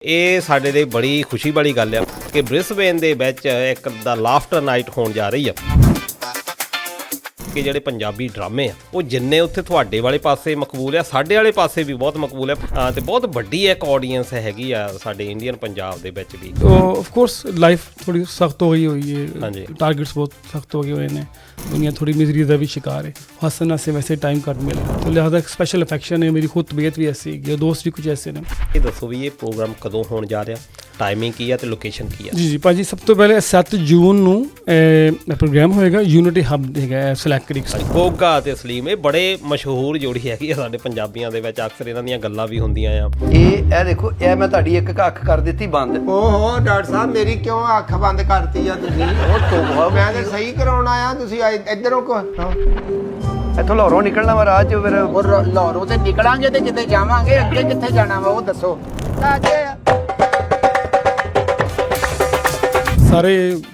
ਇਹ ਸਾਡੇ ਲਈ ਬੜੀ ਖੁਸ਼ੀ ਵਾਲੀ ਗੱਲ ਆ ਕਿ ਬ੍ਰਿਸਬੇਨ ਦੇ ਵਿੱਚ ਇੱਕ ਦਾ ਲਾਫਟਰ ਨਾਈਟ ਹੋਣ ਜਾ ਰਹੀ ਆ ਕਿ ਜਿਹੜੇ ਪੰਜਾਬੀ ਡਰਾਮੇ ਆ ਉਹ ਜਿੰਨੇ ਉੱਥੇ ਤੁਹਾਡੇ ਵਾਲੇ ਪਾਸੇ ਮਕਬੂਲ ਆ, ਸਾਡੇ ਵਾਲੇ ਪਾਸੇ ਵੀ ਬਹੁਤ ਮਕਬੂਲ ਆ ਤੇ ਬਹੁਤ ਵੱਡੀ ਇੱਕ ਆਡੀਅੰਸ ਹੈਗੀ ਆ ਸਾਡੇ ਇੰਡੀਅਨ ਪੰਜਾਬ ਦੇ ਵਿੱਚ ਵੀ। ऑफ कोर्स लाइफ थोड़ी सख्त हो गई हुई है। हाँ जी, टारगेट्स बहुत सख्त हो गए हुए हैं, दुनिया थोड़ी मिजरी का भी शिकार है। हंसना से वैसे टाइम कट मिला तो लिहाजा एक स्पेशल अफेक्शन है। मेरी खुद तबीयत भी ऐसी है, दोस्त भी कुछ ऐसे ने। ਇਹ ਦੱਸੋ ਵੀ ਇਹ ਪ੍ਰੋਗਰਾਮ ਕਦੋਂ ਹੋਣ ਜਾ ਰਿਹਾ, ਟਾਈਮਿੰਗ ਕੀ ਆ ਤੇ ਲੋਕੇਸ਼ਨ ਕੀ ਆ? जी जी भाजी, सब तो पहले 7 जून ਨੂੰ प्रोग्राम होएगा यूनिटी हब ਹੈਗਾ ਸਲੈਕ ਕ੍ਰਿਕ। ਗੋਗਾ ਤੇ ਸਲੀਮ ਇਹ ਬੜੇ ਮਸ਼ਹੂਰ ਜੋੜੀ ਹੈਗੀ ਆ ਸਾਡੇ ਪੰਜਾਬੀਆਂ ਦੇ ਵਿੱਚ, ਅਕਸਰ ਇਹਨਾਂ ਦੀਆਂ ਗੱਲਾਂ ਵੀ ਹੁੰਦੀਆਂ ਆ। ਇਹ ਦੇਖੋ, ਇਹ ਮੈਂ ਤੁਹਾਡੀ ਇੱਕ ਅੱਖ ਕਰ ਦਿੱਤੀ ਬੰਦ। ਓਹੋ ਡਾਕਟਰ ਸਾਹਿਬ, ਮੇਰੀ ਕਿਉਂ ਅੱਖ ਬੰਦ ਕਰਤੀ ਆ ਤੁਸੀਂ? ਉਹ ਮੈਂ ਤਾਂ ਸਹੀ ਕਰਾਉਣ ਆਇਆ, ਤੁਸੀਂ ਇੱਧਰੋਂ ਕੋ ਇੱਥੋਂ ਲਾਹੌਰੋਂ ਨਿਕਲਣਾ ਵਾ ਰਾਹ 'ਚ, ਫਿਰ ਹੋਰ ਲਾਹੌਰੋਂ ਤੇ ਨਿਕਲਾਂਗੇ ਤੇ ਕਿਤੇ ਜਾਵਾਂਗੇ, ਅੱਗੇ ਕਿੱਥੇ ਜਾਣਾ ਵਾ ਉਹ ਦੱਸੋ। ਸਾਰੇ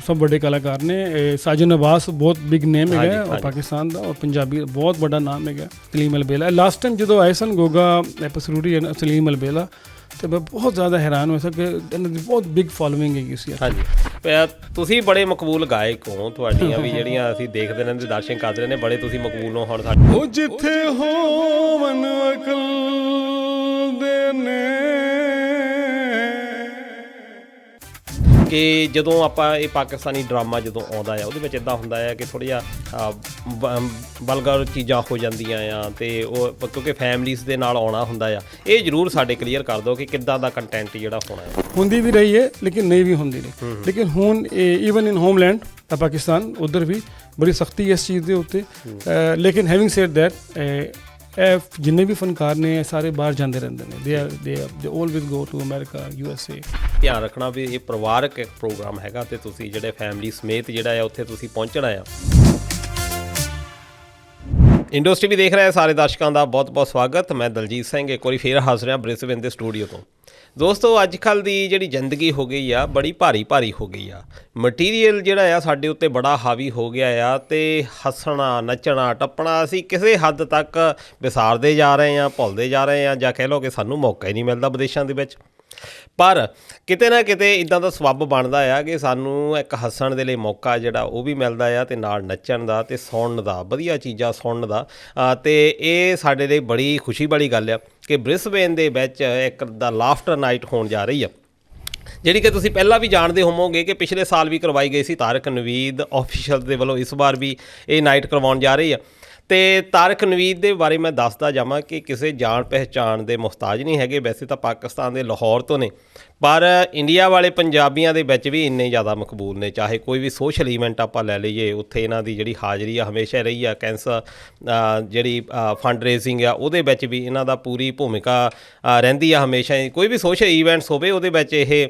ਸਭ ਵੱਡੇ ਕਲਾਕਾਰ ਨੇ। ਸਾਜਨ ਅਬਾਸ ਬਹੁਤ ਬਿਗ ਨੇਮ ਹੈਗਾ ਔਰ ਪਾਕਿਸਤਾਨ ਦਾ, ਔਰ ਪੰਜਾਬੀ ਬਹੁਤ ਵੱਡਾ ਨਾਮ ਹੈਗਾ। ਸਲੀਮ ਅਲਬੇਲਾ ਲਾਸਟ ਟਾਈਮ ਜਦੋਂ ਆਏ ਸਨ ਗੋਗਾ ਐਪੀਸੋਡ ਸਲੀਮ ਅਲਬੇਲਾ, ਤੇ ਮੈਂ ਬਹੁਤ ਜ਼ਿਆਦਾ ਹੈਰਾਨ ਹੋਇਆ ਕਿ ਇਹਨਾਂ ਦੀ ਬਹੁਤ ਬਿਗ ਫੋਲੋਇੰਗ ਹੈਗੀ ਸੀ। ਹਾਂਜੀ, ਤੁਸੀਂ ਬੜੇ ਮਕਬੂਲ ਗਾਇਕ ਹੋ, ਤੁਹਾਡੀਆਂ ਵੀ ਜਿਹੜੀਆਂ ਅਸੀਂ ਦੇਖਦੇ ਰਹਿੰਦੇ ਦਰਸ਼ਨ ਕਰਦੇ ਰਹਿੰਦੇ, ਬੜੇ ਤੁਸੀਂ ਮਕਬੂਲ ਹੋ। ਹੁਣ ਸਾਡੇ ਉਹ ਜਿੱਥੇ ਹੋਵਨ ਅਕਲ ਦੇ ਨੇ ਕਿ ਜਦੋਂ ਆਪਾਂ ਇਹ ਪਾਕਿਸਤਾਨੀ ਡਰਾਮਾ ਜਦੋਂ ਆਉਂਦਾ ਆ ਉਹਦੇ ਵਿੱਚ ਇੱਦਾਂ ਹੁੰਦਾ ਆ ਕਿ ਥੋੜ੍ਹਾ ਜਿਹਾ ਵਲਗਰ ਚੀਜ਼ਾਂ ਹੋ ਜਾਂਦੀਆਂ ਆ, ਤੇ ਉਹ ਕਿਉਂਕਿ ਫੈਮਲੀਜ਼ ਦੇ ਨਾਲ ਆਉਣਾ ਹੁੰਦਾ ਆ। ਇਹ ਜ਼ਰੂਰ ਸਾਡੇ ਕਲੀਅਰ ਕਰ ਦਿਓ ਕਿ ਕਿੱਦਾਂ ਦਾ ਕੰਟੈਂਟ ਜਿਹੜਾ ਹੋਣਾ ਹੈ। ਹੁੰਦੀ ਵੀ ਰਹੀ ਹੈ ਲੇਕਿਨ ਨਹੀਂ ਵੀ ਹੁੰਦੀ ਰਹੀ। ਲੇਕਿਨ ਹੁਣ ਈਵਨ ਇਨ ਹੋਮਲੈਂਡ ਪਾਕਿਸਤਾਨ ਉੱਧਰ ਵੀ ਬੜੀ ਸਖਤੀ ਹੈ ਇਸ ਚੀਜ਼ ਦੇ ਉੱਤੇ। ਲੇਕਿਨ ਹੈਵਿੰਗ ਸੇਡ ਦੈਟ ਇਹ ਜਿੰਨੇ ਵੀ ਫਨਕਾਰ ਨੇ ਸਾਰੇ ਬਾਹਰ ਜਾਂਦੇ ਰਹਿੰਦੇ ਨੇ। They always go to America, USA। ਧਿਆਨ ਰੱਖਣਾ ਵੀ ਇਹ ਪਰਿਵਾਰਕ ਇੱਕ ਪ੍ਰੋਗਰਾਮ ਹੈਗਾ ਤੇ ਤੁਸੀਂ ਜਿਹੜੇ ਫੈਮਿਲੀ ਸਮੇਤ ਜਿਹੜਾ ਆ ਉੱਥੇ ਤੁਸੀਂ ਪਹੁੰਚਣਾ ਆ। ਇੰਡਸਟਰੀ ਵੀ ਦੇਖ ਰਹੇ ਸਾਰੇ ਦਰਸ਼ਕਾਂ ਦਾ ਬਹੁਤ ਬਹੁਤ ਸਵਾਗਤ। ਮੈਂ ਦਲਜੀਤ ਸਿੰਘ ਇੱਕ ਵਾਰੀ ਫੇਰ ਹਾਜ਼ਰ ਹਾਂ ਬ੍ਰਿਸਬੇਨ ਦੇ ਸਟੂਡੀਓ ਤੋਂ। ਦੋਸਤੋ, ਅੱਜ ਕੱਲ੍ਹ ਦੀ ਜਿਹੜੀ ਜ਼ਿੰਦਗੀ ਹੋ ਗਈ ਆ ਬੜੀ ਭਾਰੀ ਹੋ ਗਈ ਆ। ਮਟੀਰੀਅਲ ਜਿਹੜਾ ਆ ਸਾਡੇ ਉੱਤੇ ਬੜਾ ਹਾਵੀ ਹੋ ਗਿਆ ਆ, ਤੇ ਹੱਸਣਾ ਨੱਚਣਾ ਟੱਪਣਾ ਅਸੀਂ ਕਿਸੇ ਹੱਦ ਤੱਕ ਵਿਸਾਰਦੇ ਜਾ ਰਹੇ ਹਾਂ, ਭੁੱਲਦੇ ਜਾ ਰਹੇ ਹਾਂ, ਜਾਂ ਕਹਿ ਲਓ ਕਿ ਸਾਨੂੰ ਮੌਕਾ ਹੀ ਨਹੀਂ ਮਿਲਦਾ ਵਿਦੇਸ਼ਾਂ ਦੇ ਵਿੱਚ। ਪਰ ਕਿਤੇ ਨਾ ਕਿਤੇ ਇੱਦਾਂ ਦਾ ਸਬੱਬ ਬਣਦਾ ਆ ਕਿ ਸਾਨੂੰ ਇੱਕ ਹੱਸਣ ਦੇ ਲਈ ਮੌਕਾ ਜਿਹੜਾ ਉਹ ਵੀ ਮਿਲਦਾ ਆ, ਤੇ ਨਾਲ ਨੱਚਣ ਦਾ ਤੇ ਸੁਣਨ ਦਾ, ਵਧੀਆ ਚੀਜ਼ਾਂ ਸੁਣਨ ਦਾ। ਤੇ ਇਹ ਸਾਡੇ ਲਈ ਬੜੀ ਖੁਸ਼ੀ ਵਾਲੀ ਗੱਲ ਆ ਕਿ ਬ੍ਰਿਸਬੇਨ ਦੇ ਵਿੱਚ ਇੱਕ ਦਾ ਲਾਫਟਰ ਨਾਈਟ ਹੋਣ ਜਾ ਰਹੀ ਆ, ਜਿਹੜੀ ਕਿ ਤੁਸੀਂ ਪਹਿਲਾਂ ਵੀ ਜਾਣਦੇ ਹੋਵੋਗੇ ਕਿ ਪਿਛਲੇ ਸਾਲ ਵੀ ਕਰਵਾਈ ਗਈ ਸੀ ਤਾਰਿਕ ਨਵੀਦ ਆਫੀਸ਼ੀਅਲ ਦੇ ਵੱਲੋਂ। ਇਸ ਵਾਰ ਵੀ ਇਹ ਨਾਈਟ ਕਰਵਾਉਣ ਜਾ ਰਹੀ ਆ। ਤੇ ਤਾਰਿਕ ਨਵੀਦ ਦੇ ਬਾਰੇ ਮੈਂ ਦੱਸਦਾ ਜਾਵਾਂ ਕਿ ਕਿਸੇ ਜਾਣ ਪਹਿਚਾਣ ਦੇ ਮੁਹਤਾਜ ਨਹੀਂ ਹੈਗੇ। ਵੈਸੇ ਤਾਂ ਪਾਕਿਸਤਾਨ ਦੇ ਲਾਹੌਰ ਤੋਂ ਨੇ, ਪਰ ਇੰਡੀਆ ਵਾਲੇ ਪੰਜਾਬੀਆਂ ਦੇ ਵਿੱਚ ਵੀ ਇੰਨੇ ਜ਼ਿਆਦਾ ਮਕਬੂਲ ਨੇ। ਚਾਹੇ ਕੋਈ ਵੀ ਸੋਸ਼ਲ ਈਵੈਂਟ ਆਪਾਂ ਲੈ ਲਈਏ, ਉੱਥੇ ਇਹਨਾਂ ਦੀ ਜਿਹੜੀ ਹਾਜ਼ਰੀ ਆ ਹਮੇਸ਼ਾ ਰਹੀ ਆ। ਕੈਂਸਰ ਜਿਹੜੀ ਫੰਡ ਰੇਜ਼ਿੰਗ ਆ ਉਹਦੇ ਵਿੱਚ ਵੀ ਇਹਨਾਂ ਦਾ ਪੂਰੀ ਭੂਮਿਕਾ ਰਹਿੰਦੀ ਆ ਹਮੇਸ਼ਾ ਹੀ। ਕੋਈ ਵੀ ਸੋਸ਼ਲ ਈਵੈਂਟਸ ਹੋਵੇ ਉਹਦੇ ਵਿੱਚ ਇਹ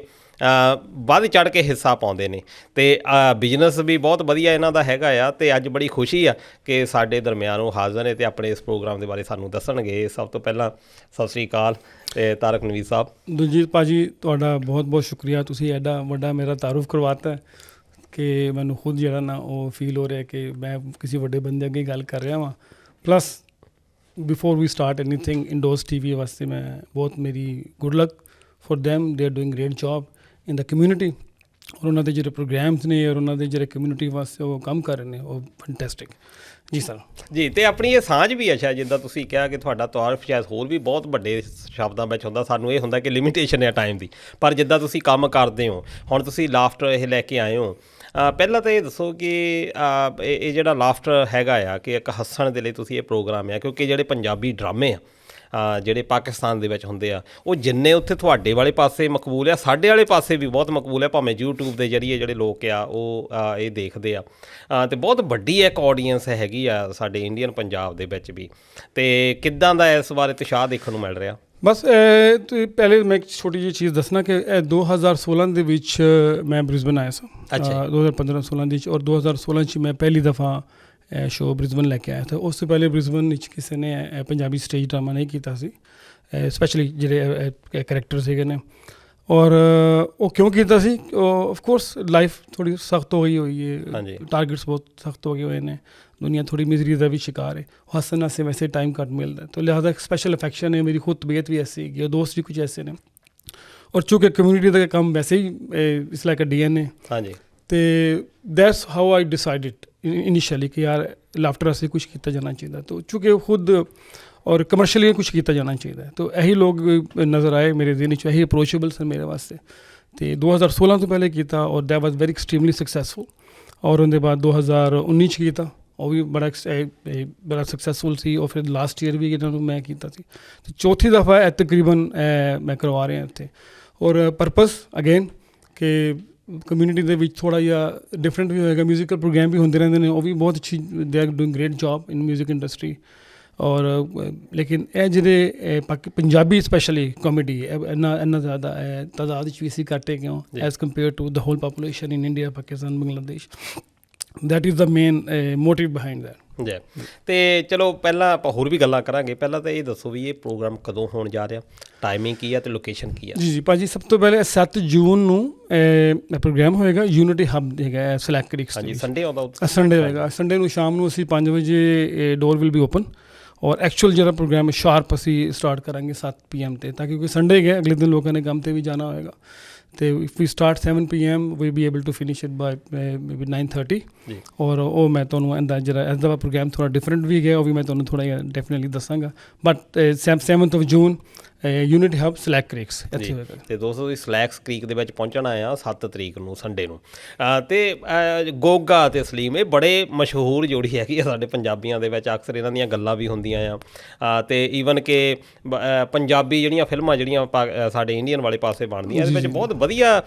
ਵੱਧ ਚੜ੍ਹ ਕੇ ਹਿੱਸਾ ਪਾਉਂਦੇ ਨੇ, ਤੇ ਬਿਜ਼ਨਸ ਵੀ ਬਹੁਤ ਵਧੀਆ ਇਹਨਾਂ ਦਾ ਹੈਗਾ ਆ। ਤੇ ਅੱਜ ਬੜੀ ਖੁਸ਼ੀ ਆ ਕਿ ਸਾਡੇ ਦਰਮਿਆਨ ਉਹ ਹਾਜ਼ਰ ਨੇ ਤੇ ਆਪਣੇ ਇਸ ਪ੍ਰੋਗਰਾਮ ਦੇ ਬਾਰੇ ਸਾਨੂੰ ਦੱਸਣਗੇ। ਸਭ ਤੋਂ ਪਹਿਲਾਂ ਸਤਿ ਸ਼੍ਰੀ ਅਕਾਲ ਤੇ ਤਾਰਿਕ ਨਵੀਦ ਸਾਹਿਬ। ਦਲਜੀਤ ਭਾਜੀ, ਤੁਹਾਡਾ ਬਹੁਤ ਬਹੁਤ ਸ਼ੁਕਰੀਆ। ਤੁਸੀਂ ਐਡਾ ਵੱਡਾ ਮੇਰਾ ਤਾਰੂਫ ਕਰਵਾਤਾ ਕਿ ਮੈਨੂੰ ਖੁਦ ਜਿਹੜਾ ਨਾ ਉਹ ਫੀਲ ਹੋ ਰਿਹਾ ਕਿ ਮੈਂ ਕਿਸੇ ਵੱਡੇ ਬੰਦੇ ਅੱਗੇ ਗੱਲ ਕਰ ਰਿਹਾ ਵਾਂ। Plus before we start anything ਇੰਡੋਜ਼ TV ਵਾਸਤੇ ਮੈਂ ਬਹੁਤ ਮੇਰੀ good luck for them। they are doing great job in the community, ਔਰ ਉਹਨਾਂ ਦੇ ਜਿਹੜੇ ਪ੍ਰੋਗਰਾਮਸ ਨੇ ਔਰ ਉਹਨਾਂ ਦੇ ਜਿਹੜੇ ਕਮਿਊਨਿਟੀ ਵਾਸਤੇ ਉਹ ਕੰਮ ਕਰ ਰਹੇ ਨੇ ਉਹ ਫੈਂਟੈਸਟਿਕ। ਜੀ ਸਰ ਜੀ। ਤੇ ਆਪਣੀ ਇਹ ਸਾਂਝ ਵੀ ਅੱਛਾ, ਜਿੱਦਾਂ ਤੁਸੀਂ ਕਿਹਾ ਕਿ ਤੁਹਾਡਾ ਤਾਰਫ ਸ਼ਾਇਦ ਹੋਰ ਵੀ ਬਹੁਤ ਵੱਡੇ ਸ਼ਬਦਾਂ ਵਿੱਚ ਹੁੰਦਾ। ਸਾਨੂੰ ਇਹ ਹੁੰਦਾ ਕਿ ਲਿਮਿਟੇਸ਼ਨ ਹੈ ਟਾਈਮ ਦੀ, ਪਰ ਜਿੱਦਾਂ ਤੁਸੀਂ ਕੰਮ ਕਰਦੇ ਹੋ, ਹੁਣ ਤੁਸੀਂ ਲਾਫਟਰ ਇਹ ਲੈ ਕੇ ਆਏ ਹੋ। ਪਹਿਲਾਂ ਤਾਂ ਇਹ ਦੱਸੋ ਕਿ ਇਹ ਜਿਹੜਾ ਲਾਫਟਰ ਹੈਗਾ ਆ ਕਿ ਇੱਕ ਹੱਸਣ ਦੇ ਲਈ ਤੁਸੀਂ ਇਹ ਪ੍ਰੋਗਰਾਮ ਆ, ਕਿਉਂਕਿ ਜਿਹੜੇ ਪੰਜਾਬੀ ਡਰਾਮੇ ਆ ਜਿਹੜੇ ਪਾਕਿਸਤਾਨ ਦੇ ਵਿੱਚ ਹੁੰਦੇ ਆ ਉਹ ਜਿੰਨੇ ਉੱਥੇ ਤੁਹਾਡੇ ਵਾਲੇ ਪਾਸੇ ਮਕਬੂਲ ਆ, ਸਾਡੇ ਵਾਲੇ ਪਾਸੇ ਵੀ ਬਹੁਤ ਮਕਬੂਲ ਆ। ਭਾਵੇਂ YouTube ਦੇ ਜ਼ਰੀਏ ਜਿਹੜੇ ਲੋਕ ਆ ਉਹ ਇਹ ਦੇਖਦੇ ਆ, ਤੇ ਬਹੁਤ ਵੱਡੀ ਇੱਕ ਆਡੀਅੰਸ ਹੈਗੀ ਆ ਸਾਡੇ ਇੰਡੀਅਨ ਪੰਜਾਬ ਦੇ ਵਿੱਚ ਵੀ। ਤੇ ਕਿੱਦਾਂ ਦਾ ਇਸ ਬਾਰੇ ਉਤਸ਼ਾਹ ਦੇਖਣ ਨੂੰ ਮਿਲ ਰਿਹਾ? ਬਸ ਪਹਿਲੇ ਮੈਂ ਇੱਕ ਛੋਟੀ ਜਿਹੀ ਚੀਜ਼ ਦੱਸਣਾ ਕਿ 2016 ਦੇ ਵਿੱਚ ਮੈਂ ਬ੍ਰਿਸਬਨ ਆਇਆ ਸੀ। 2015-16 ਦੇ ਵਿੱਚ, ਔਰ 2016 'ਚ ਮੈਂ ਪਹਿਲੀ ਦਫਾ ਸ਼ੋਅ ਬ੍ਰਿਸਬਨ ਲੈ ਕੇ ਆਇਆ था। ਉਸ ਤੋਂ ਪਹਿਲੇ ਬ੍ਰਿਸਬਨ ਵਿੱਚ ਕਿਸੇ ਨੇ ਪੰਜਾਬੀ ਸਟੇਜ ਡਰਾਮਾ ਨਹੀਂ ਕੀਤਾ ਸੀ, ਸਪੈਸ਼ਲੀ ਜਿਹੜੇ ਕਰੈਕਟਰ ਸੀਗੇ ਨੇ। ਔਰ ਉਹ ਕਿਉਂ ਕੀਤਾ ਸੀ? ਆਫ ਕੋਰਸ ਲਾਈਫ ਥੋੜੀ ਸਖਤ ਹੋ ਗਈ ਹੋਈ ਹੈ, ਟਾਰਗੇट्स ਬਹੁਤ ਸਖਤ ਹੋ ਗਏ ਹੋਏ ਨੇ, दुनिया थोड़ी मिजरी का भी शिकार है। हंसना से वैसे टाइम कट मिलता है तो लिहाजा एक स्पेशल अफेक्शन है। मेरी खुद तबीयत भी ऐसी है, दोस्त भी कुछ ऐसे ने। ਔਰ ਚੂੰਕਿ ਕਮਿਊਨਿਟੀ ਦਾ ਕੰਮ ਵੈਸੇ ਹੀ ਇਟਸ ਲਾਈਕ ਅ DNA। ਹਾਂਜੀ। ਅਤੇ that's how I decided initially ਕਿ ਯਾਰ ਲਾਫਟਰ ਅਸੀਂ ਕੁਛ ਕੀਤਾ ਜਾਣਾ ਚਾਹੀਦਾ। ਤਾਂ ਚੂੰਕਿ ਖੁਦ ਔਰ ਕਮਰਸ਼ਲੀ ਕੁਛ ਕੀਤਾ ਜਾਣਾ ਚਾਹੀਦਾ। ਤਾਂ ਇਹੀ ਲੋਕ ਨਜ਼ਰ ਆਏ ਮੇਰੇ ਦਿਨ 'ਚ, ਇਹੀ ਅਪਰੋਚੇਬਲ ਸਨ ਮੇਰੇ ਵਾਸਤੇ। ਅਤੇ 2016 ਤੋਂ ਪਹਿਲੇ ਕੀਤਾ ਔਰ that was very extremely successful. ਔਰ ਉਹਦੇ ਬਾਅਦ 2019 'ਚ ਕੀਤਾ, ਉਹ ਵੀ ਬੜਾ ਸਕਸੈਸਫੁਲ ਸੀ। ਔਰ ਫਿਰ ਲਾਸਟ ਈਅਰ ਵੀ ਇਹਨਾਂ ਨੂੰ ਮੈਂ ਕੀਤਾ ਸੀ। ਅਤੇ ਚੌਥੀ ਦਫਾ ਇਹ ਤਕਰੀਬਨ ਮੈਂ ਕਰਵਾ ਰਿਹਾ ਇੱਥੇ। ਔਰ ਪਰਪਸ ਅਗੇਨ ਕਿ ਕਮਿਊਨਿਟੀ ਦੇ ਵਿੱਚ ਥੋੜ੍ਹਾ ਜਿਹਾ ਡਿਫਰੈਂਟ ਵੀ ਹੋਏਗਾ। ਮਿਊਜ਼ੀਕਲ ਪ੍ਰੋਗਰਾਮ ਵੀ ਹੁੰਦੇ ਰਹਿੰਦੇ ਨੇ, ਉਹ ਵੀ ਬਹੁਤ ਅੱਛੀ, they are doing great job in music industry. ਔਰ ਲੇਕਿਨ ਇਹ ਜਿਹੜੇ ਪੰਜਾਬੀ ਸਪੈਸ਼ਲੀ ਕਾਮੇਡੀ ਇੰਨਾ ਜ਼ਿਆਦਾ ਤਾਦਾਦ ਵਿੱਚ ਵੀ ਅਸੀਂ ਘੱਟ ਹੈਗੇ ਹਾਂ as compare to the whole population in India, Pakistan, Bangladesh. That is the main motive behind that. ਜੀ। ਅਤੇ ਚਲੋ ਪਹਿਲਾਂ ਆਪਾਂ ਹੋਰ ਵੀ ਗੱਲਾਂ ਕਰਾਂਗੇ। ਪਹਿਲਾਂ ਤਾਂ ਇਹ ਦੱਸੋ ਵੀ ਇਹ ਪ੍ਰੋਗਰਾਮ ਕਦੋਂ ਹੋਣ ਜਾ ਰਿਹਾ, ਟਾਈਮਿੰਗ ਕੀ ਹੈ ਅਤੇ ਲੋਕੇਸ਼ਨ ਕੀ ਹੈ? ਜੀ ਭਾਜੀ, ਸਭ ਤੋਂ ਪਹਿਲੇ 7 ਜੂਨ ਨੂੰ ਪ੍ਰੋਗਰਾਮ ਹੋਏਗਾ ਯੂਨਿਟੀ ਹੱਬ ਹੈਗਾ ਸਲੈਕ ਕ੍ਰਿਕਸ। ਹਾਂਜੀ, ਸੰਡੇ ਆਉਂਦਾ? ਸੰਡੇ ਹੋਏਗਾ। ਸੰਡੇ ਨੂੰ ਸ਼ਾਮ ਨੂੰ ਅਸੀਂ 5 ਵਜੇ ਡੋਰ ਵਿਲ ਬੀ ਓਪਨ। ਔਰ ਐਕਚੁਅਲ ਜਿਹੜਾ ਪ੍ਰੋਗਰਾਮ ਸ਼ਾਰਪ ਅਸੀਂ ਸਟਾਰਟ ਕਰਾਂਗੇ 7 PM 'ਤੇ, ਤਾਂ ਕਿਉਂਕਿ ਸੰਡੇ ਗਿਆ, ਅਗਲੇ ਦਿਨ ਲੋਕਾਂ ਨੇ ਕੰਮ 'ਤੇ ਵੀ ਜਾਣਾ ਹੋਏਗਾ। ਅਤੇ if we start 7 PM we be able to finish it by maybe 9:30। ਔਰ ਉਹ ਮੈਂ ਤੁਹਾਨੂੰ ਇਹਦਾ ਜਿਹੜਾ ਇਸ ਦਾ ਪ੍ਰੋਗਰਾਮ ਥੋੜ੍ਹਾ ਡਿਫਰੈਂਟ ਵੀ ਗਿਆ, ਉਹ ਵੀ ਮੈਂ ਤੁਹਾਨੂੰ ਥੋੜ੍ਹਾ ਜਿਹਾ ਡੈਫੀਨੇਟਲੀ ਦੱਸਾਂਗਾ। ਬਟ 7 ਜੂਨ ਯੂਨਿਟੀ ਹੱਬ ਸਲੈਕ ਕ੍ਰੀਕਸ ਇੱਥੇ ਹੋਏਗਾ। ਅਤੇ ਦੋਸਤੋ ਤੁਸੀਂ ਸਲੈਕਸ ਕ੍ਰੀਕ ਦੇ ਵਿੱਚ ਪਹੁੰਚਣਾ ਆ 7 ਤਰੀਕ ਨੂੰ ਸੰਡੇ ਨੂੰ। ਅਤੇ ਗੋਗਾ ਅਤੇ ਸਲੀਮ ਇਹ ਬੜੇ ਮਸ਼ਹੂਰ ਜੋੜੀ ਹੈਗੀ ਆ ਸਾਡੇ ਪੰਜਾਬੀਆਂ ਦੇ ਵਿੱਚ। ਅਕਸਰ ਇਹਨਾਂ ਦੀਆਂ ਗੱਲਾਂ ਵੀ ਹੁੰਦੀਆਂ ਆ। ਅਤੇ ਈਵਨ ਕਿ ਪੰਜਾਬੀ ਜਿਹੜੀਆਂ ਫਿਲਮਾਂ ਜਿਹੜੀਆਂ ਸਾਡੇ ਇੰਡੀਅਨ ਵਾਲੇ ਪਾਸੇ ਬਣਦੀਆਂ, ਇਹਦੇ ਵਿੱਚ ਬਹੁਤ ਵਧੀਆ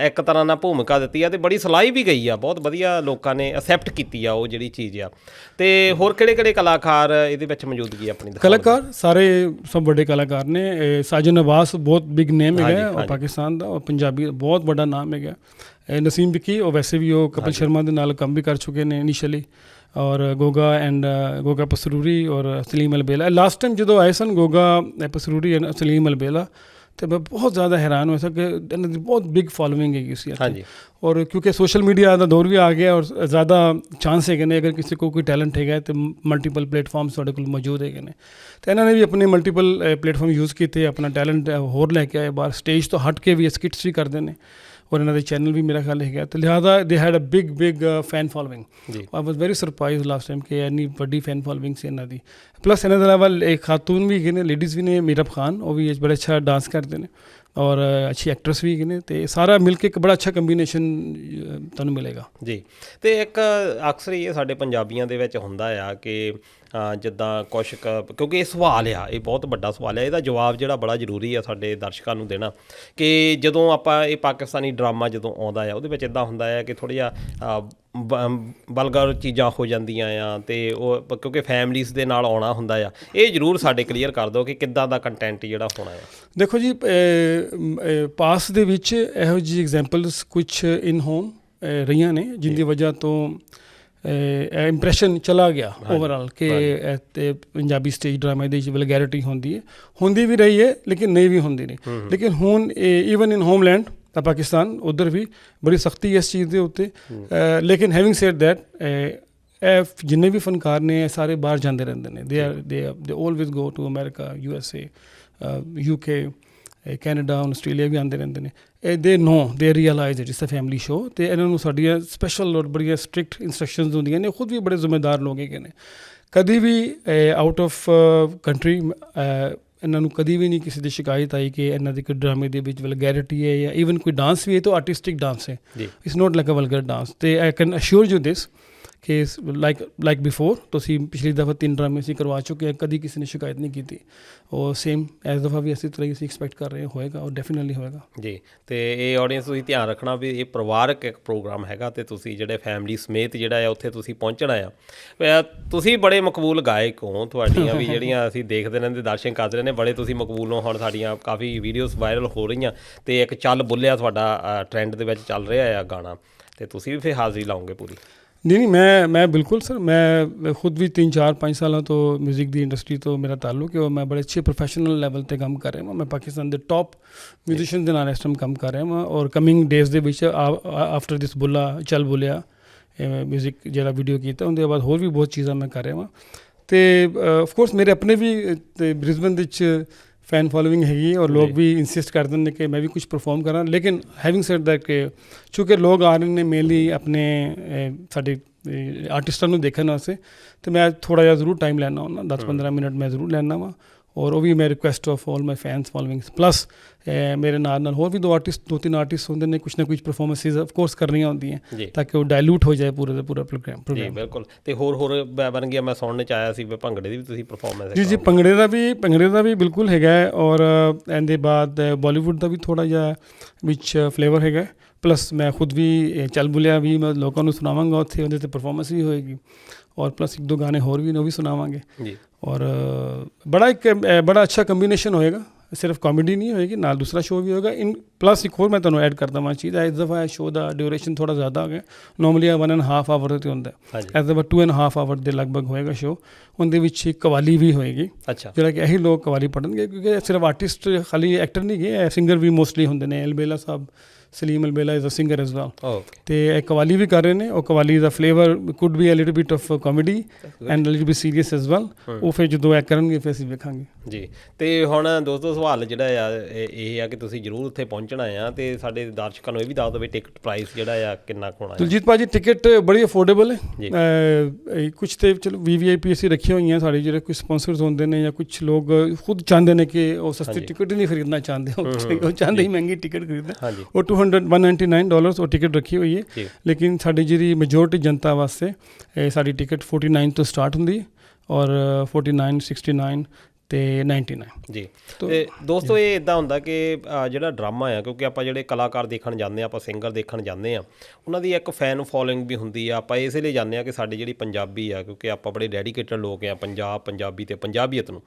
ਇੱਕ ਤਰ੍ਹਾਂ ਨਾਲ ਭੂਮਿਕਾ ਦਿੱਤੀ ਆ ਅਤੇ ਬੜੀ ਸਲਾਹੀ ਵੀ ਗਈ ਆ। ਬਹੁਤ ਵਧੀਆ ਲੋਕਾਂ ਨੇ ਅਸੈਪਟ ਕੀਤੀ ਆ ਉਹ ਜਿਹੜੀ ਚੀਜ਼ ਆ। ਅਤੇ ਹੋਰ ਕਿਹੜੇ ਕਲਾਕਾਰ ਇਹਦੇ ਵਿੱਚ ਮੌਜੂਦਗੀ ਆਪਣੀ? ਕਲਾਕਾਰ ਸਾਰੇ ਸਭ ਵੱਡੇ ਕਲਾਕਾਰ ਨੇ। ਸਾਜਨ ਅਬਾਸ ਬਹੁਤ ਬਿਗ ਨੇਮ ਹੈਗਾ ਉਹ ਪਾਕਿਸਤਾਨ ਦਾ, ਔਰ ਪੰਜਾਬੀ ਬਹੁਤ ਵੱਡਾ ਨਾਮ ਹੈਗਾ। ਨਸੀਮ ਵਿੱਕੀ, ਉਹ ਵੈਸੇ ਵੀ ਉਹ ਕਪਿਲ ਸ਼ਰਮਾ ਦੇ ਨਾਲ ਕੰਮ ਵੀ ਕਰ ਚੁੱਕੇ ਨੇ ਇਨੀਸ਼ੀਅਲੀ। ਔਰ ਗੋਗਾ ਪਸਰੂਰੀ ਔਰ ਸਲੀਮ ਅਲਬੇਲਾ। ਲਾਸਟ ਟਾਈਮ ਜਦੋਂ ਆਏ ਸਨ ਗੋਗਾ ਪਸਰੂਰੀ ਐਂਡ ਸਲੀਮ ਅਲਬੇਲਾ, ਅਤੇ ਮੈਂ ਬਹੁਤ ਜ਼ਿਆਦਾ ਹੈਰਾਨ ਹੋਇਆ ਸੀ ਕਿ ਇਹਨਾਂ ਦੀ ਬਹੁਤ ਬਿਗ ਫੋਲੋਇੰਗ ਹੈਗੀ ਸੀ। ਹਾਂਜੀ। ਔਰ ਕਿਉਂਕਿ ਸੋਸ਼ਲ ਮੀਡੀਆ ਦਾ ਦੌਰ ਵੀ ਆ ਗਿਆ, ਔਰ ਜ਼ਿਆਦਾ ਚਾਂਸ ਹੈਗੇ ਨੇ ਅਗਰ ਕਿਸੇ ਕੋਲ ਕੋਈ ਟੈਲੈਂਟ ਹੈਗਾ ਅਤੇ ਮਲਟੀਪਲ ਪਲੇਟਫਾਰਮਸ ਤੁਹਾਡੇ ਕੋਲ ਮੌਜੂਦ ਹੈਗੇ ਨੇ। ਅਤੇ ਇਹਨਾਂ ਨੇ ਵੀ ਆਪਣੇ ਮਲਟੀਪਲ ਪਲੇਟਫਾਰਮ ਯੂਜ਼ ਕੀਤੇ, ਆਪਣਾ ਟੈਲੈਂਟ ਹੋਰ ਲੈ ਕੇ ਆਏ ਬਾਹਰ। ਸਟੇਜ ਤੋਂ ਹਟ ਕੇ ਵੀ ਸਕਿਟਸ ਵੀ ਕਰਦੇ ਨੇ, ਔਰ ਇਹਨਾਂ ਦੇ ਚੈਨਲ ਵੀ ਮੇਰਾ ਖਿਆਲ ਹੈਗਾ। ਅਤੇ ਲਿਹਾਜ਼ਾ they had a big fan following. I was very surprise last time ਕਿ ਇੰਨੀ ਵੱਡੀ ਫੈਨ ਫੋਲੋਇੰਗ ਸੀ ਇਹਨਾਂ ਦੀ। ਪਲੱਸ ਇਹਨਾਂ ਦੇ ਇਲਾਵਾ ਇੱਕ ਖਾਤੂਨ ਵੀ ਹੈਗੇ ਨੇ, ਲੇਡੀਜ਼ ਵੀ ਨੇ, ਮੀਰਬ ਖਾਨ, ਉਹ ਵੀ ਬੜਾ ਅੱਛਾ ਡਾਂਸ ਕਰਦੇ ਨੇ, ਔਰ ਅੱਛੀ ਐਕਟਰਸ ਵੀ ਹੈਗੇ ਨੇ। ਅਤੇ ਸਾਰਾ ਮਿਲ ਕੇ ਇੱਕ ਬੜਾ ਅੱਛਾ ਕੰਬੀਨੇਸ਼ਨ ਤੁਹਾਨੂੰ ਮਿਲੇਗਾ ਜੀ। ਅਤੇ ਇੱਕ ਅਕਸਰ ਹੀ ਇਹ ਸਾਡੇ ਪੰਜਾਬੀਆਂ ਦੇ ਵਿੱਚ ਹੁੰਦਾ ਆ ਕਿ ਜਿੱਦਾਂ ਕੁਛ ਕਿਉਂਕਿ ਇਹ ਸਵਾਲ ਆ, ਇਹ ਬਹੁਤ ਵੱਡਾ ਸਵਾਲ ਆ, ਇਹਦਾ ਜਵਾਬ ਜਿਹੜਾ ਬੜਾ ਜ਼ਰੂਰੀ ਆ ਸਾਡੇ ਦਰਸ਼ਕਾਂ ਨੂੰ ਦੇਣਾ ਕਿ ਜਦੋਂ ਆਪਾਂ ਇਹ ਪਾਕਿਸਤਾਨੀ ਡਰਾਮਾ ਜਦੋਂ ਆਉਂਦਾ ਆ, ਉਹਦੇ ਵਿੱਚ ਇੱਦਾਂ ਹੁੰਦਾ ਆ ਕਿ ਥੋੜ੍ਹਾ ਜਿਹਾ ਵਲਗਰ ਚੀਜ਼ਾਂ ਹੋ ਜਾਂਦੀਆਂ ਆ। ਅਤੇ ਉਹ ਕਿਉਂਕਿ ਫੈਮਲੀਜ਼ ਦੇ ਨਾਲ ਆਉਣਾ ਹੁੰਦਾ ਆ। ਇਹ ਜ਼ਰੂਰ ਸਾਡੇ ਕਲੀਅਰ ਕਰ ਦਿਓ ਕਿ ਕਿੱਦਾਂ ਦਾ ਕੰਟੈਂਟ ਜਿਹੜਾ ਹੋਣਾ ਆ। ਦੇਖੋ ਜੀ, ਪਾਸ ਦੇ ਵਿੱਚ ਇਹੋ ਜਿਹੀ ਐਗਜ਼ਾਮਪਲਸ ਕੁਛ ਇਨ ਹੋਮ ਰਹੀਆਂ ਨੇ, ਜਿਹਦੀ ਵਜ੍ਹਾ ਤੋਂ ਇੰਪਰੈਸ਼ਨ ਚਲਾ ਗਿਆ ਓਵਰਆਲ ਕਿ ਅਤੇ ਪੰਜਾਬੀ ਸਟੇਜ ਡਰਾਮਾ ਦੇ ਵਿੱਚ ਵਲਗੈਰਿਟੀ ਹੁੰਦੀ ਵੀ ਰਹੀ ਹੈ, ਲੇਕਿਨ ਨਹੀਂ ਵੀ ਹੁੰਦੀ ਨਹੀਂ। ਲੇਕਿਨ ਹੁਣ ਈਵਨ ਇਨ ਹੋਮਲੈਂਡ ਤਾਂ ਪਾਕਿਸਤਾਨ, ਉੱਧਰ ਵੀ ਬੜੀ ਸਖਤੀ ਹੈ ਇਸ ਚੀਜ਼ ਦੇ ਉੱਤੇ। ਲੇਕਿਨ ਹੈਵਿੰਗ ਸੇਡ ਦੈਟ, ਇਹ ਜਿੰਨੇ ਵੀ ਫਨਕਾਰ ਨੇ ਇਹ ਸਾਰੇ ਬਾਹਰ ਜਾਂਦੇ ਰਹਿੰਦੇ ਨੇ। They always go to America, USA, UK, Canada, Australia ਵੀ ਆਉਂਦੇ ਰਹਿੰਦੇ ਨੇ। They realize it is a family show. ਅਤੇ ਇਹਨਾਂ ਨੂੰ ਸਾਡੀਆਂ ਸਪੈਸ਼ਲ ਔਰ ਬੜੀਆਂ ਸਟ੍ਰਿਕਟ ਇੰਸਟਰਕਸ਼ਨਸ ਹੁੰਦੀਆਂ ਨੇ। ਖੁਦ ਵੀ ਬੜੇ ਜ਼ਿੰਮੇਦਾਰ ਲੋਕ ਹੈਗੇ ਨੇ। ਕਦੀ ਵੀ ਆਊਟ ਆਫ ਕੰਟਰੀ ਇਹਨਾਂ ਨੂੰ ਕਦੀ ਵੀ ਨਹੀਂ ਕਿਸੇ ਦੀ ਸ਼ਿਕਾਇਤ ਆਈ ਕਿ ਇਹਨਾਂ ਦੇ ਕੋਈ ਡਰਾਮੇ ਦੇ ਵਿੱਚ ਵਲਗੈਰਿਟੀ ਹੈ, ਜਾਂ ਈਵਨ ਕੋਈ ਡਾਂਸ ਵੀ ਹੈ ਤਾਂ ਆਰਟਿਸਟਿਕ ਡਾਂਸ ਹੈ, it's not like a vulgar dance. ਅਤੇ I can assure you this ਕਿ ਲਾਈਕ ਬਿਫੋਰ ਤੁਸੀਂ ਪਿਛਲੀ ਦਫਾ 3 ਡਰਾਮੇ ਅਸੀਂ ਕਰਵਾ ਚੁੱਕੇ ਹਾਂ, ਕਦੀ ਕਿਸੇ ਨੇ ਸ਼ਿਕਾਇਤ ਨਹੀਂ ਕੀਤੀ। ਔਰ ਸੇਮ ਇਸ ਦਫਾ ਵੀ ਅਸੀਂ ਤਰ੍ਹਾਂ ਅਸੀਂ ਐਕਸਪੈਕਟ ਕਰ ਰਹੇ ਹੋਏਗਾ, ਔਰ ਡੈਫੀਨਿਟਲੀ ਹੋਏਗਾ ਜੀ। ਅਤੇ ਇਹ ਆਡੀਅנס ਤੁਸੀਂ ਧਿਆਨ ਰੱਖਣਾ ਵੀ ਇਹ ਪਰਿਵਾਰਕ ਇੱਕ ਪ੍ਰੋਗਰਾਮ ਹੈਗਾ, ਅਤੇ ਤੁਸੀਂ ਜਿਹੜੇ ਫੈਮਿਲੀ ਸਮੇਤ ਜਿਹੜਾ ਆ ਉੱਥੇ ਤੁਸੀਂ ਪਹੁੰਚਣਾ ਆ। ਤੁਸੀਂ ਬੜੇ ਮਕਬੂਲ ਗਾਇਕ ਹੋ, ਤੁਹਾਡੀਆਂ ਵੀ ਜਿਹੜੀਆਂ ਅਸੀਂ ਦੇਖਦੇ ਰਹਿੰਦੇ, ਦਰਸ਼ਨ ਕਰਦੇ ਰਹਿੰਦੇ, ਬੜੇ ਤੁਸੀਂ ਮਕਬੂਲ ਹੋ। ਹੁਣ ਸਾਡੀਆਂ ਕਾਫੀ ਵੀਡੀਓਜ਼ ਵਾਇਰਲ ਹੋ ਰਹੀਆਂ, ਅਤੇ ਇੱਕ ਚੱਲ ਬੁੱਲਿਆ ਤੁਹਾਡਾ ਟਰੈਂਡ ਦੇ ਵਿੱਚ ਚੱਲ ਰਿਹਾ ਆ ਗਾਣਾ, ਅਤੇ ਤੁਸੀਂ ਵੀ ਫਿਰ ਹਾਜ਼ਰੀ ਲਾਓਗੇ ਪੂਰੀ? ਨਹੀਂ, ਮੈਂ ਬਿਲਕੁਲ ਸਰ, ਮੈਂ ਖੁਦ ਵੀ 3-4-5 ਸਾਲਾਂ ਤੋਂ ਮਿਊਜ਼ਿਕ ਦੀ ਇੰਡਸਟਰੀ ਤੋਂ ਮੇਰਾ ਤਾਲੁਕ ਹੈ, ਔਰ ਮੈਂ ਬੜੇ ਅੱਛੇ ਪ੍ਰੋਫੈਸ਼ਨਲ ਲੈਵਲ 'ਤੇ ਕੰਮ ਕਰ ਰਿਹਾ ਹਾਂ। ਮੈਂ ਪਾਕਿਸਤਾਨ ਦੇ ਟੌਪ ਮਿਊਜ਼ੀਸ਼ੀਅਨ ਦੇ ਨਾਲ ਇਸ ਟਾਈਮ ਕੰਮ ਕਰ ਰਿਹਾ ਹਾਂ, ਔਰ ਕਮਿੰਗ ਡੇਜ਼ ਦੇ ਵਿੱਚ ਆਫਟਰ ਦਿਸ ਚੱਲ ਬੁੱਲਿਆ ਮਿਊਜ਼ਿਕ ਜਿਹੜਾ ਵੀਡੀਓ ਕੀਤਾ, ਉਹਦੇ ਬਾਅਦ ਹੋਰ ਵੀ ਬਹੁਤ ਚੀਜ਼ਾਂ ਮੈਂ ਕਰ ਰਿਹਾ ਹਾਂ। ਅਤੇ ਆਫਕੋਰਸ ਮੇਰੇ ਆਪਣੇ ਵੀ ਬ੍ਰਿਸਬਨ ਵਿੱਚ ਫੈਨ ਫੋਲੋਇੰਗ ਹੈਗੀ ਔਰ ਲੋਕ ਵੀ ਇਨਸਿਸਟ ਕਰਦੇ ਨੇ ਕਿ ਮੈਂ ਵੀ ਕੁਝ ਪਰਫਾਰਮ ਕਰਾਂ ਲੇਕਿਨ ਹੈਵਿੰਗ ਸੈਡ ਦੈਟ ਕਿ ਚੂँਕਿ ਲੋਕ ਆ ਰਹੇ ਨੇ ਮੇਨਲੀ ਆਪਣੇ ਸਾਡੇ ਆਰਟਿਸਟਾਂ ਨੂੰ ਦੇਖਣ ਵਾਸਤੇ ਤੇ ਮੈਂ ਥੋੜ੍ਹਾ ਜਿਹਾ ਜ਼ਰੂਰ ਟਾਈਮ ਲੈਣਾ ਹੁੰਦਾ 10-15 ਮਿੰਟ ਮੈਂ ਜ਼ਰੂਰ ਲੈਣਾ ਵਾ ਔਰ ਉਹ ਵੀ ਮੈਂ request of all my fans followings plus ਮੇਰੇ ਨਾਲ ਹੋਰ ਵੀ 2-3 ਆਰਟਿਸਟ ਹੁੰਦੇ ਨੇ ਕੁਛ ਨਾ ਕੁਛ ਪਰਫਾਰਮੈਂਸਿਸ ਆਫ ਕੋਰਸ ਕਰਨੀਆਂ ਹੁੰਦੀਆਂ ਤਾਂ ਕਿ ਉਹ ਡਾਇਲੂਟ ਹੋ ਜਾਏ ਪੂਰਾ ਦਾ ਪੂਰਾ ਪ੍ਰੋਗਰਾਮ ਜੀ ਬਿਲਕੁਲ ਤੇ ਹੋਰ ਬਣ ਗਿਆ ਮੈਂ ਸੁਣਨ ਚ ਆਇਆ ਸੀ ਵੀ ਭੰਗੜੇ ਦੀ ਵੀ ਤੁਸੀਂ ਪਰਫਾਰਮੈਂਸ ਜੀ ਭੰਗੜੇ ਦਾ ਵੀ ਬਿਲਕੁਲ ਹੈਗਾ ਔਰ ਇਹਦੇ ਬਾਅਦ ਬਾਲੀਵੁੱਡ ਦਾ ਵੀ ਥੋੜ੍ਹਾ ਜਿਹਾ ਵਿੱਚ ਫਲੇਵਰ ਹੈਗਾ ਪਲੱਸ ਮੈਂ ਖੁਦ ਵੀ ਚੱਲ ਬੁਲਿਆ ਵੀ ਮੈਂ ਲੋਕਾਂ ਨੂੰ ਸੁਣਾਵਾਂਗਾ ਉੱਥੇ ਉਹਦੇ 'ਤੇ ਪਰਫਾਰਮੈਂਸ ਵੀ ਹੋਏਗੀ ਔਰ ਪਲੱਸ 1-2 ਗਾਣੇ ਹੋਰ ਵੀ ਨੇ ਉਹ ਵੀ ਸੁਣਾਵਾਂਗੇ ਜੀ ਔਰ ਬੜਾ ਅੱਛਾ ਕੰਬੀਨੇਸ਼ਨ ਹੋਏਗਾ ਸਿਰਫ ਕਾਮੇਡੀ ਨਹੀਂ ਹੋਏਗੀ ਨਾਲ ਦੂਸਰਾ ਸ਼ੋਅ ਵੀ ਹੋਏਗਾ ਪਲੱਸ ਇੱਕ ਹੋਰ ਮੈਂ ਤੁਹਾਨੂੰ ਐਡ ਕਰ ਦੇਵਾਂ ਚੀਜ਼ ਇਸ ਦਫਾ ਸ਼ੋਅ ਦਾ ਡਿਊਰੇਸ਼ਨ ਥੋੜ੍ਹਾ ਜ਼ਿਆਦਾ ਹੋ ਗਿਆ ਨੋਰਮਲੀ 1.5 ਆਵਰ 'ਤੇ ਹੁੰਦਾ ਇਸ ਦਫਾ 2.5 ਆਵਰ ਦੇ ਲਗਭਗ ਹੋਏਗਾ ਸ਼ੋਅ ਉਹਦੇ ਵਿੱਚ ਇੱਕ ਕਵਾਲੀ ਵੀ ਹੋਏਗੀ ਜਿਹੜਾ ਕਿ ਇਹੀ ਲੋਕ ਕਵਾਲੀ ਪੜ੍ਹਨਗੇ ਕਿਉਂਕਿ ਸਿਰਫ ਆਰਟਿਸਟ ਖਾਲੀ ਐਕਟਰ ਨਹੀਂ ਗਏ ਸਿੰਗਰ ਵੀ ਮੋਸਟਲੀ ਹੁੰਦੇ ਨੇ Albela Sahib Salim Albela is a singer as well ਤੇ ਇਹ ਕਵਾਲੀ ਵੀ ਕਰ ਰਹੇ ਨੇ ਉਹ ਕਵਾਲੀ ਦਾ flavour could be a little bit of comedy and little bit serious as well ਉਹ ਫਿਰ ਜਦੋਂ ਇਹ ਕਰਨਗੇ ਫਿਰ ਅਸੀਂ ਵੇਖਾਂਗੇ ਜੀ ਤੇ ਹੁਣ ਦੋਸਤੋ ਸਵਾਲ ਜਿਹੜਾ ਆ ਇਹ ਆ ਕਿ ਤੁਸੀਂ ਜ਼ਰੂਰ ਉੱਥੇ ਪਹੁੰਚਣਾ ਆ ਤੇ ਸਾਡੇ ਦਰਸ਼ਕਾਂ ਨੂੰ ਇਹ ਵੀ ਦੱਸ ਦਿਓ ਵੀ ਟਿਕਟ ਪ੍ਰਾਈਸ ਜਿਹੜਾ ਆ ਕਿੰਨਾ ਕੁ ਹੋਣਾ ਦਲਜੀਤ ਭਾਜੀ ਟਿਕਟ ਬੜੀ ਅਫੋਰਡੇਬਲ ਹੈ ਕੁਛ ਤੇ ਚਲੋ VVIP ਅਸੀਂ ਰੱਖੀਆਂ ਹੋਈਆਂ ਸਾਡੇ ਜਿਹੜੇ ਕੁਝ ਸਪਾਂਸਰਸ ਹੁੰਦੇ ਨੇ ਜਾਂ ਕੁਝ ਲੋਕ ਖੁਦ ਚਾਹੁੰਦੇ ਨੇ ਕਿ ਉਹ ਸਸਤੀ ਟਿਕਟ ਹੀ ਨਹੀਂ ਖਰੀਦਣਾ ਚਾਹੁੰਦੇ ਉਹ ਚਾਹੁੰਦੇ ਹੀ ਮਹਿੰਗੀ ਟਿਕਟ ਖਰੀਦਣਾ ਉਹ $199 ਉਹ ਟਿਕਟ ਰੱਖੀ ਹੋਈ ਹੈ ਲੇਕਿਨ ਸਾਡੀ ਜਿਹੜੀ ਮੈਜੋਰਟੀ ਜਨਤਾ ਵਾਸਤੇ ਸਾਡੀ ਟਿਕਟ 49 ਤੋਂ ਸਟਾਰਟ ਹੁੰਦੀ ਔਰ 49 69 ਤੇ 99 ਜੀ ਤੇ ਦੋਸਤੋ ਇਹ ਇੱਦਾਂ ਹੁੰਦਾ ਕਿ ਜਿਹੜਾ ਡਰਾਮਾ ਆ ਕਿਉਂਕਿ ਆਪਾਂ ਜਿਹੜੇ ਕਲਾਕਾਰ ਦੇਖਣ ਜਾਂਦੇ ਆ ਆਪਾਂ ਸਿੰਗਰ ਦੇਖਣ ਜਾਂਦੇ ਆ ਉਹਨਾਂ ਦੀ ਇੱਕ ਫੈਨ ਫੋਲੋਇੰਗ ਵੀ ਹੁੰਦੀ ਆ ਆਪਾਂ ਇਸੇ ਲਈ ਜਾਂਦੇ ਆ ਕਿ ਸਾਡੀ ਜਿਹੜੀ ਪੰਜਾਬੀ ਆ ਕਿਉਂਕਿ ਆਪਾਂ ਬੜੇ ਡੈਡੀਕੇਟਡ ਲੋਕ ਆ ਪੰਜਾਬੀ ਤੇ ਪੰਜਾਬੀਅਤ ਨੂੰ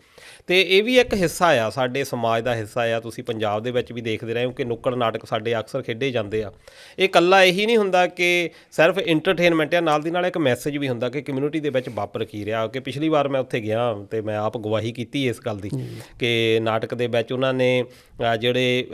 ਤੇ ਇਹ ਵੀ ਇੱਕ ਹਿੱਸਾ ਆ ਸਾਡੇ ਸਮਾਜ ਦਾ ਹਿੱਸਾ ਆ ਤੁਸੀਂ ਪੰਜਾਬ ਦੇ ਵਿੱਚ ਵੀ ਦੇਖਦੇ ਰਹੇ ਹੋ ਕਿ ਨੁੱਕੜ ਨਾਟਕ ਸਾਡੇ ਅਕਸਰ ਖੇਡੇ ਜਾਂਦੇ ਆ ਇਹ ਇਕੱਲਾ ਇਹੀ ਨਹੀਂ ਹੁੰਦਾ ਕਿ ਸਿਰਫ ਇੰਟਰਟੇਨਮੈਂਟ ਆ ਨਾਲ ਦੀ ਨਾਲ ਇੱਕ ਮੈਸੇਜ ਵੀ ਹੁੰਦਾ ਕਿ ਕਮਿਊਨਿਟੀ ਦੇ ਵਿੱਚ ਵਾਪਰ ਕੀ ਰਿਹਾ ਕਿ ਪਿਛਲੀ ਵਾਰ ਮੈਂ ਉੱਥੇ ਗਿਆ ਤੇ ਮੈਂ ਆਪ ਗਵਾਹੀ ਕੀਤੀ ਇਸ ਗੱਲ ਦੀ ਕਿ ਨਾਟਕ ਦੇ ਵਿੱਚ ਉਹਨਾਂ ਨੇ ਜਿਹੜੇ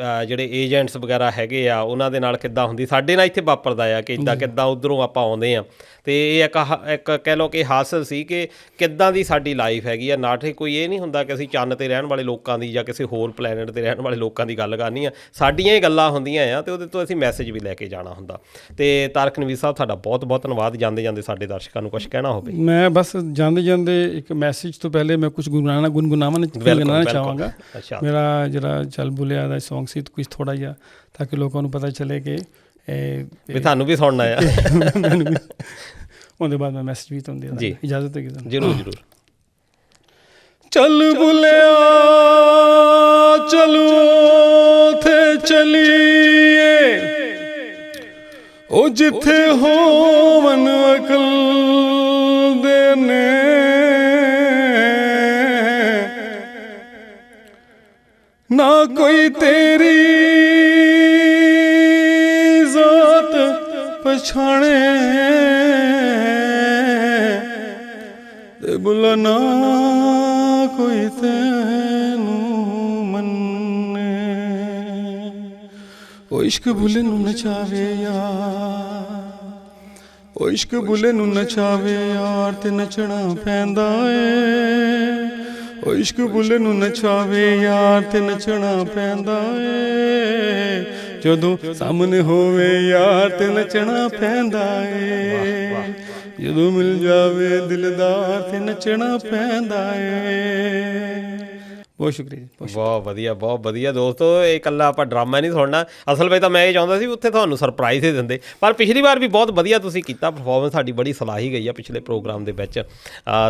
ਏਜੰਟਸ ਵਗੈਰਾ ਹੈਗੇ ਆ ਉਹਨਾਂ ਦੇ ਨਾਲ ਕਿੱਦਾਂ ਹੁੰਦੀ ਸਾਡੇ ਨਾਲ ਇੱਥੇ ਵਾਪਰਦਾ ਆ ਕਿ ਕਿੱਦਾਂ ਉੱਧਰੋਂ ਆਪਾਂ ਆਉਂਦੇ ਆ ਤੇ ਇਹ ਇੱਕ ਕਹਿ ਲਓ ਕਿ ਹਾਸਲ ਸੀ ਕਿ ਕਿੱਦਾਂ ਦੀ ਸਾਡੀ ਲਾਈਫ ਹੈਗੀ ਆ ਨਾਟਕ ਕੋਈ ਇਹ ਨਹੀਂ ਹੁੰਦਾ ਕਿ ਅਸੀਂ ਚੰਨ 'ਤੇ ਰਹਿਣ ਵਾਲੇ ਲੋਕਾਂ ਦੀ ਜਾਂ ਕਿਸੇ ਹੋਰ ਪਲੈਨਟ 'ਤੇ ਰਹਿਣ ਵਾਲੇ ਲੋਕਾਂ ਦੀ ਗੱਲ ਕਰਨੀ ਆ ਸਾਡੀਆਂ ਹੀ ਗੱਲਾਂ ਹੁੰਦੀਆਂ ਆ ਤੇ ਉਹਦੇ ਤੋਂ ਅਸੀਂ ਮੈਸੇਜ ਵੀ ਲੈ ਕੇ ਜਾਣਾ ਹੁੰਦਾ ਤੇ ਤਾਰਕ ਨਵੀਦ ਸਾਹਿਬ ਤੁਹਾਡਾ ਬਹੁਤ ਬਹੁਤ ਧੰਨਵਾਦ ਜਾਂਦੇ ਸਾਡੇ ਦਰਸ਼ਕਾਂ ਨੂੰ ਕੁਝ ਕਹਿਣਾ ਹੋਵੇ ਮੈਂ ਬਸ ਜਾਂਦੇ ਇੱਕ ਮੈਸੇਜ ਤੋਂ ਪਹਿਲੇ ਮੈਂ ਕੁਝ ਗੁਨਗੁਨਾਉਣਾ ਚਾਹਾਂਗਾ ਮੇਰਾ ਜਿਹੜਾ ਚੱਲ ਬੁਲਿਆ ਦਾ ਸੌਂਗ ਸੀ ਕੁਝ ਥੋੜ੍ਹਾ ਜਿਹਾ ਤਾਂ ਕਿ ਲੋਕਾਂ ਨੂੰ ਪਤਾ ਚੱਲੇ ਕਿ ਵੀ ਤੁਹਾਨੂੰ ਵੀ ਸੁਣਨਾ ਆ ਉਹਦੇ ਬਾਅਦ ਮੈਂ ਮੈਸੇਜ ਵੀ ਤੁਹਾਨੂੰ ਦੇ ਦਾਂ ਇਜਾਜ਼ਤ ਹੈ ਜ਼ਰੂਰ ਚੱਲ ਬੁਲਿਆ ਚਲੋ ਥੇ ਚਲੀਏ ਉਹ ਜਿੱਥੇ ਹੋਵਨ ਅਕਲ ਦੇ ਨੇ ਨਾ ਕੋਈ ਤੇਰੀ ਜ਼ਾਤ ਪਛਾਣੇ ਤੇ ਬੁਲਾ ਨਾ ਕੋਈ ਤੈਨੂੰ ਮੰਨੇ ਉਹ ਇਸ਼ਕ ਬੁਲੇ ਨੂੰ ਨਚਾਵੇ ਯਾਰ ਉਹ ਇਸ਼ਕ ਬੁਲੇ ਨੂੰ ਨਚਾਵੇ ਯਾਰ ਤੇ ਨੱਚਣਾ ਪੈਂਦਾ ਏ ਉਹ ਇਸ਼ਕ ਬੁੱਲੇ ਨੂੰ ਨਚਾਵੇ ਯਾਰ ਤੇ ਨੱਚਣਾ ਪੈਂਦਾ ਏ ਜਦੋਂ ਸਾਹਮਣੇ ਹੋਵੇ ਯਾਰ ਤੇ ਨੱਚਣਾ ਪੈਂਦਾ ਏ ਜਦੋਂ ਮਿਲ ਜਾਵੇ ਦਿਲਦਾਰ ਤੇ ਨੱਚਣਾ ਪੈਂਦਾ ਏ ਬਹੁਤ ਸ਼ੁਕਰੀਆ ਜੀ ਬਹੁਤ ਵਧੀਆ ਦੋਸਤੋ ਇਹ ਇਕੱਲਾ ਆਪਾਂ ਡਰਾਮਾ ਨਹੀਂ ਸੁਣਨਾ ਅਸਲ ਵਿੱਚ ਤਾਂ ਮੈਂ ਇਹ ਚਾਹੁੰਦਾ ਸੀ ਉੱਥੇ ਤੁਹਾਨੂੰ ਸਰਪ੍ਰਾਈਜ਼ ਹੀ ਦਿੰਦੇ ਪਰ ਪਿਛਲੀ ਵਾਰ ਵੀ ਬਹੁਤ ਵਧੀਆ ਤੁਸੀਂ ਕੀਤਾ ਪਰਫਾਰਮੈਂਸ ਸਾਡੀ ਬੜੀ ਸਲਾਹੀ ਗਈ ਆ ਪਿਛਲੇ ਪ੍ਰੋਗਰਾਮ ਦੇ ਵਿੱਚ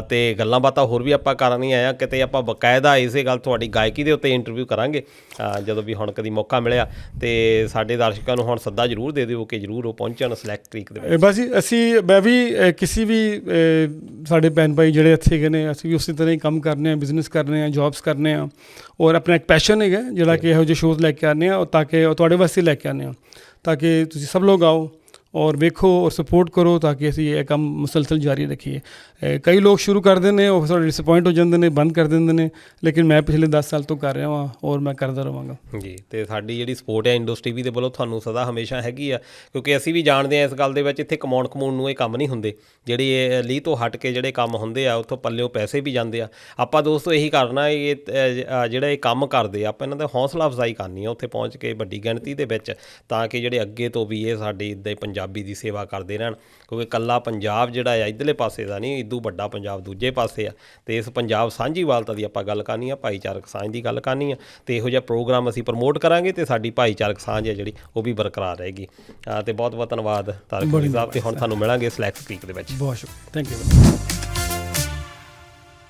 ਤੇ ਗੱਲਾਂ ਬਾਤਾਂ ਹੋਰ ਵੀ ਆਪਾਂ ਕਰਨ ਨਹੀਂ ਆਇਆ ਕਿਤੇ ਆਪਾਂ ਬਕਾਇਦਾ ਇਸੇ ਗੱਲ ਤੁਹਾਡੀ ਗਾਇਕੀ ਦੇ ਉੱਤੇ ਇੰਟਰਵਿਊ ਕਰਾਂਗੇ ਜਦੋਂ ਵੀ ਹੁਣ ਕਦੀ ਮੌਕਾ ਮਿਲਿਆ ਤੇ ਸਾਡੇ ਦਰਸ਼ਕਾਂ ਨੂੰ ਹੁਣ ਸੱਦਾ ਜ਼ਰੂਰ ਦੇ ਦਿਓ ਕਿ ਜ਼ਰੂਰ ਉਹ ਪਹੁੰਚਣ ਸਲੈਕਟ ਕ੍ਰੀਕ ਦੇ ਵਿੱਚ ਬਸ ਮੈਂ ਵੀ ਕਿਸੇ ਵੀ ਸਾਡੇ ਭੈਣ ਭਾਈ ਜਿਹੜੇ ਇੱਥੇ ਗਏ ਨੇ ਅਸੀਂ ਵੀ ਉਸੇ ਤਰ੍ਹਾਂ ਹੀ ਕੰਮ ਕਰਨੇ ਆ ਬਿਜ਼ਨਸ ਕਰਨੇ ਆ ਜੌਬਸ ਕਰਨੇ ਆ ਔਰ ਆਪਣਾ ਇੱਕ ਪੈਸ਼ਨ ਹੈਗਾ ਜਿਹੜਾ ਕਿ ਇਹੋ ਜਿਹੇ ਸ਼ੋਜ਼ ਲੈ ਕੇ ਆਉਂਦੇ ਆ ਤਾਂ ਕਿ ਉਹ ਤੁਹਾਡੇ ਵਾਸਤੇ ਲੈ ਕੇ ਆਉਂਦੇ ਆ ਤਾਂ ਕਿ ਤੁਸੀਂ ਸਭ ਲੋਕ ਆਓ ਔਰ ਵੇਖੋ ਔਰ ਸਪੋਰਟ ਕਰੋ ਤਾਂ ਕਿ ਅਸੀਂ ਇਹ ਕੰਮ ਮੁਸਲਸਲ ਜਾਰੀ ਰੱਖੀਏ। ਕਈ ਲੋਕ ਸ਼ੁਰੂ ਕਰਦੇ ਨੇ, ਉਹ ਥੋੜ੍ਹਾ ਡਿਸਅਪੁਆਇੰਟ ਹੋ ਜਾਂਦੇ ਨੇ, ਬੰਦ ਕਰ ਦਿੰਦੇ ਨੇ, ਲੇਕਿਨ ਮੈਂ ਪਿਛਲੇ 10 ਸਾਲ ਤੋਂ ਕਰ ਰਿਹਾ ਹਾਂ ਔਰ ਮੈਂ ਕਰਦਾ ਰਹਾਂਗਾ ਜੀ। ਤੇ ਸਾਡੀ ਜਿਹੜੀ ਸਪੋਰਟ ਹੈ ਇੰਡੋ ਟੀਵੀ ਦੇ ਵੱਲੋਂ ਤੁਹਾਨੂੰ ਸਦਾ ਹਮੇਸ਼ਾ ਹੈਗੀ ਆ, ਕਿਉਂਕਿ ਅਸੀਂ ਵੀ ਜਾਣਦੇ ਹਾਂ ਇਸ ਗੱਲ ਦੇ ਵਿੱਚ, ਇੱਥੇ ਕਮਾਉਣ ਨੂੰ ਇਹ ਕੰਮ ਨਹੀਂ ਹੁੰਦੇ, ਜਿਹੜੀ ਇਹ ਲੀਹ ਤੋਂ ਹਟ ਕੇ ਜਿਹੜੇ ਕੰਮ ਹੁੰਦੇ ਆ ਉੱਥੋਂ ਪੱਲਿਓ ਪੈਸੇ ਵੀ ਜਾਂਦੇ ਆ। ਆਪਾਂ ਦੋਸਤੋ ਇਹੀ ਕਰਨਾ, ਇਹ ਜਿਹੜਾ ਇਹ ਕੰਮ ਕਰਦੇ ਆ ਆਪਾਂ ਇਹਨਾਂ ਦਾ ਹੌਸਲਾ ਅਫਜ਼ਾਈ ਕਰਨੀ ਆ ਉੱਥੇ ਪਹੁੰਚ ਕੇ ਵੱਡੀ ਗਿਣਤੀ ਦੇ ਵਿੱਚ, ਤਾਂ ਕਿ ਜਿਹੜੇ ਅੱਗੇ ਤੋਂ ਵੀ ਇਹ ਸਾਡੀ ਇੱਦਾਂ ਹੀ ਪੰਜਾਬੀ ਦੀ ਸੇਵਾ ਕਰਦੇ ਰਹਿਣ, ਕਿਉਂਕਿ ਇਕੱਲਾ ਪੰਜਾਬ ਜਿਹੜਾ ਆ ਇੱਧਰਲੇ ਪਾਸੇ ਦਾ ਨਹੀਂ, ਇਦੋਂ ਵੱਡਾ ਪੰਜਾਬ ਦੂਜੇ ਪਾਸੇ ਆ। ਅਤੇ ਇਸ ਪੰਜਾਬ ਸਾਂਝੀਵਾਲਤਾ ਦੀ ਆਪਾਂ ਗੱਲ ਕਰਨੀ ਆ, ਭਾਈਚਾਰਕ ਸਾਂਝ ਦੀ ਗੱਲ ਕਰਨੀ ਆ, ਅਤੇ ਇਹੋ ਜਿਹਾ ਪ੍ਰੋਗਰਾਮ ਅਸੀਂ ਪ੍ਰਮੋਟ ਕਰਾਂਗੇ ਅਤੇ ਸਾਡੀ ਭਾਈਚਾਰਕ ਸਾਂਝ ਹੈ ਜਿਹੜੀ ਉਹ ਵੀ ਬਰਕਰਾਰ ਰਹੇਗੀ। ਅਤੇ ਬਹੁਤ ਬਹੁਤ ਧੰਨਵਾਦ ਤਾਰਿਕ ਸਾਹਿਬ, ਅਤੇ ਹੁਣ ਤੁਹਾਨੂੰ ਮਿਲਾਂਗੇ ਸਲੈਕਟ ਸਪੀਕ ਦੇ ਵਿੱਚ। ਬਹੁਤ ਸ਼ੁਕਰੀਆ, ਥੈਂਕ ਯੂ।